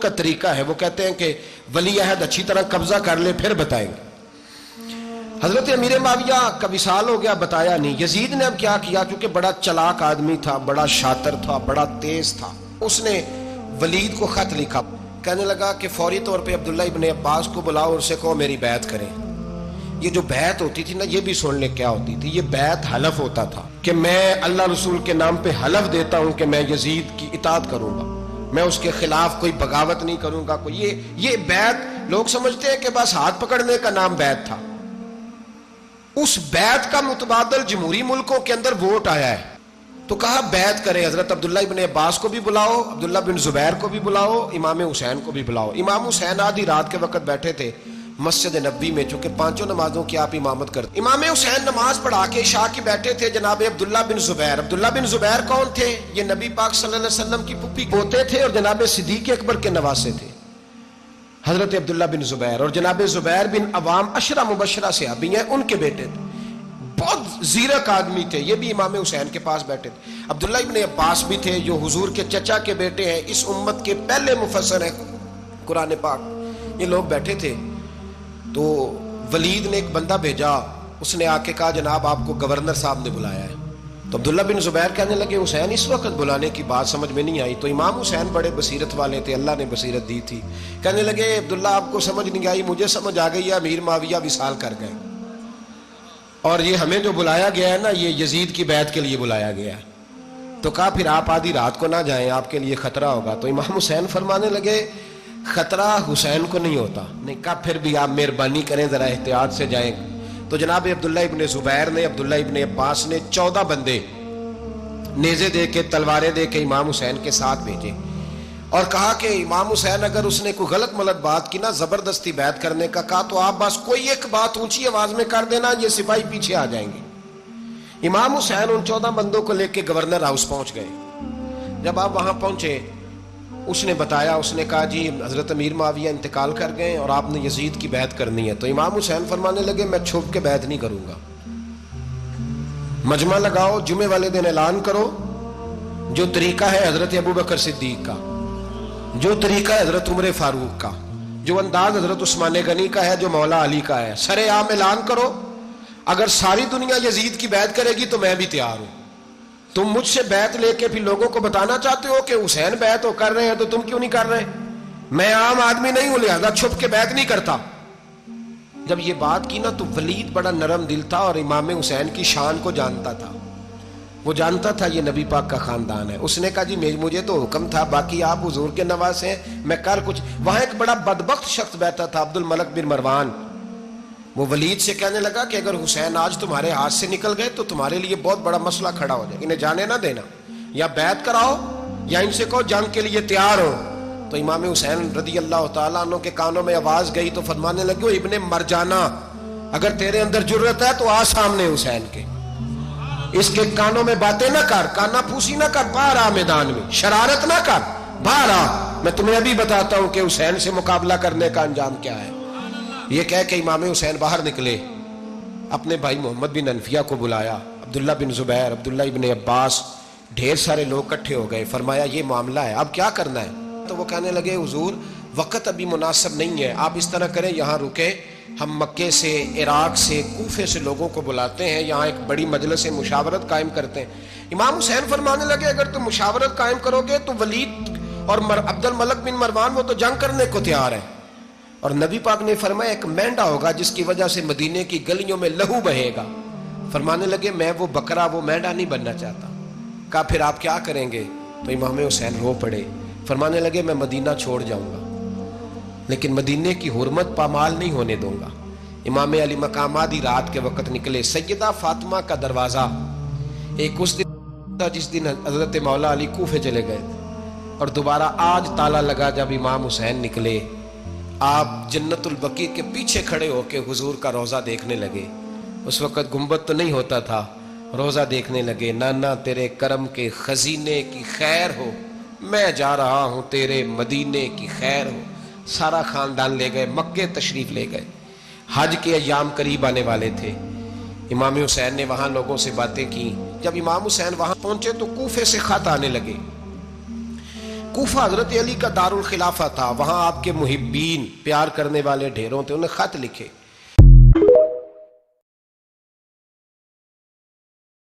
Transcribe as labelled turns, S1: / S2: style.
S1: کا طریقہ ہے، وہ کہتے ہیں کہ ولی عہد اچھی طرح قبضہ کر لے پھر بتائیں گے۔ حضرت امیر معاویہ کا وصال ہو گیا، بتایا نہیں۔ یزید نے اب کیا کیا، کیونکہ بڑا چلاک آدمی تھا، بڑا شاطر تھا، بڑا تیز تھا، اس نے ولید کو خط لکھا، کہنے لگا کہ فوری طور پہ عبداللہ ابن عباس کو بلاؤ اور اسے کہو میری بیعت کریں۔ یہ جو بیعت ہوتی تھی نا، یہ بھی سن لے کیا ہوتی تھی، یہ بیعت حلف ہوتا تھا کہ میں اللہ رسول کے نام پہ حلف دیتا ہوں کہ میں یزید کی اطاعت کروں گا، میں اس کے خلاف کوئی بغاوت نہیں کروں گا، کوئی یہ بیعت لوگ سمجھتے ہیں کہ بس ہاتھ پکڑنے کا نام بیعت تھا۔ اس بیعت کا متبادل جمہوری ملکوں کے اندر ووٹ آیا ہے، تو کہا بیعت کرے، حضرت عبداللہ ابن عباس کو بھی بلاؤ، عبداللہ بن زبیر کو بھی بلاؤ، امام حسین کو بھی بلاؤ۔ امام حسین آدھی رات کے وقت بیٹھے تھے مسجد نبوی میں، چونکہ پانچوں نمازوں کی آپ امامت کرتے۔ امام حسین نماز پڑھا کے عشاء کی بیٹھے تھے جناب عبداللہ بن زبیر۔ عبداللہ بن زبیر کون تھے؟ یہ نبی پاک صلی اللہ علیہ وسلم کی پھپھی پوتے تھے اور جناب صدیق اکبر کے نواسے تھے، حضرت عبداللہ بن زبیر، اور جناب زبیر بن عوام عشرہ مبشرہ صحابی ہیں، ان کے بیٹے تھے، بہت زیرک آدمی تھے، یہ بھی امام حسین کے پاس بیٹھے تھے۔ عبداللہ ابن عباس بھی تھے جو حضور کے چچا کے بیٹے ہیں، اس امت کے پہلے مفسر ہیں قرآن پاک، یہ لوگ بیٹھے تھے۔ تو ولید نے ایک بندہ بھیجا، اس نے آ کے کہا جناب آپ کو گورنر صاحب نے بلایا ہے۔ تو عبداللہ بن زبیر کہنے لگے حسین اس وقت بلانے کی بات سمجھ میں نہیں آئی۔ تو امام حسین بڑے بصیرت والے تھے، اللہ نے بصیرت دی تھی، کہنے لگے عبداللہ آپ کو سمجھ نہیں آئی، مجھے سمجھ آ گئی ہے، امیر معاویہ وصال کر گئے، اور یہ ہمیں جو بلایا گیا ہے نا، یہ یزید کی بیعت کے لیے بلایا گیا ہے۔ تو کہا پھر آپ آدھی رات کو نہ جائیں، آپ کے لیے خطرہ ہوگا۔ تو امام حسین فرمانے لگے خطرہ حسین کو نہیں ہوتا، نہیں کہا پھر بھی آپ مہربانی کریں ذرا احتیاط سے جائیں۔ تو جناب عبداللہ ابن زبیر نے، عبداللہ ابن عباس نے 14 بندے نیزے دے کے، تلواریں دے کے امام حسین کے ساتھ بھیجے، اور کہا کہ امام حسین اگر اس نے کوئی غلط ملت بات کی نا، زبردستی بیعت کرنے کا کہا، تو آپ بس کوئی ایک بات اونچی آواز میں کر دینا، یہ سپاہی پیچھے آ جائیں گے۔ امام حسین ان 14 بندوں کو لے کے گورنر ہاؤس پہنچ گئے۔ جب آپ وہاں پہنچے، اس نے بتایا، اس نے کہا جی حضرت امیر معاویہ انتقال کر گئے اور آپ نے یزید کی بیعت کرنی ہے۔ تو امام حسین فرمانے لگے میں چھپ کے بیعت نہیں کروں گا، مجمع لگاؤ، جمعے والے دن اعلان کرو، جو طریقہ ہے حضرت ابوبکر صدیق کا، جو طریقہ ہے حضرت عمر فاروق کا، جو انداز حضرت عثمان غنی کا ہے، جو مولا علی کا ہے، سر عام اعلان کرو، اگر ساری دنیا یزید کی بیعت کرے گی تو میں بھی تیار ہوں۔ تم مجھ سے بیعت لے کے پھر لوگوں کو بتانا چاہتے ہو کہ حسین بیعت کر رہے ہیں تو تم کیوں نہیں کر رہے؟ میں عام آدمی نہیں ہوں، لہذا چھپ کے بیعت نہیں کرتا۔ جب یہ بات کی نا، تو ولید بڑا نرم دل تھا اور امام حسین کی شان کو جانتا تھا، وہ جانتا تھا یہ نبی پاک کا خاندان ہے۔ اس نے کہا جی مجھے تو حکم تھا، باقی آپ حضور کے نواسے ہیں، میں کر کچھ۔ وہاں ایک بڑا بدبخت شخص بیٹھا تھا، عبد الملک بن مروان، وہ ولید سے کہنے لگا کہ اگر حسین آج تمہارے ہاتھ سے نکل گئے تو تمہارے لیے بہت بڑا مسئلہ کھڑا ہو جائے، انہیں جانے نہ دینا، یا بیعت کراؤ یا ان سے کہو جنگ کے لیے تیار ہو۔ تو امام حسین رضی اللہ تعالیٰ عنہ کے کانوں میں آواز گئی تو فرمانے لگے ابن مرجانہ، اگر تیرے اندر جرت ہے تو آ سامنے حسین کے، اس کے کانوں میں باتیں نہ کر، کانا پھوسی نہ کر، باہر آ میدان میں، شرارت نہ کر، باہر آ، میں تمہیں ابھی بتاتا ہوں کہ حسین سے مقابلہ کرنے کا انجام کیا ہے۔ یہ کہہ کہ امام حسین باہر نکلے، اپنے بھائی محمد بن انفیہ کو بلایا، عبداللہ بن زبیر، عبداللہ ابن عباس، ڈھیر سارے لوگ اکٹھے ہو گئے، فرمایا یہ معاملہ ہے، اب کیا کرنا ہے؟ تو وہ کہنے لگے حضور وقت ابھی مناسب نہیں ہے، آپ اس طرح کریں یہاں رکے، ہم مکے سے، عراق سے، کوفے سے لوگوں کو بلاتے ہیں، یہاں ایک بڑی مجلس مشاورت قائم کرتے ہیں۔ امام حسین فرمانے لگے اگر تم مشاورت قائم کرو گے تو ولید اور عبد الملک بن مروان وہ تو جنگ کرنے کو تیار ہے، اور نبی پاک نے فرمایا ایک مینڈا ہوگا جس کی وجہ سے مدینے کی گلیوں میں لہو بہے گا۔ فرمانے لگے میں وہ بکرا، وہ مینڈا نہیں بننا چاہتا۔ کہا پھر آپ کیا کریں گے؟ تو امام حسین رو پڑے، فرمانے لگے میں مدینہ چھوڑ جاؤں گا لیکن مدینے کی حرمت پامال نہیں ہونے دوں گا۔ امام علی مقام آدھی رات کے وقت نکلے، سیدہ فاطمہ کا دروازہ ایک اس دن تھا جس دن حضرت مولا علی کوفے چلے گئے تھے، اور دوبارہ آج تالا لگا جب امام حسین نکلے۔ آپ جنت البقیع کے پیچھے کھڑے ہو کے حضور کا روضہ دیکھنے لگے، اس وقت گنبد تو نہیں ہوتا تھا، روضہ دیکھنے لگے۔ نانا تیرے کرم کے خزینے کی خیر ہو، میں جا رہا ہوں تیرے مدینے کی خیر ہو۔ سارا خاندان لے گئے، مکے تشریف لے گئے، حج کے ایام قریب آنے والے تھے۔ امام حسین نے وہاں لوگوں سے باتیں کی۔ جب امام حسین وہاں پہنچے تو کوفے سے خط آنے لگے، کوفہ حضرت علی کا دارالخلافہ تھا، وہاں آپ کے محبین پیار کرنے والے ڈھیروں تھے، انہیں خط لکھے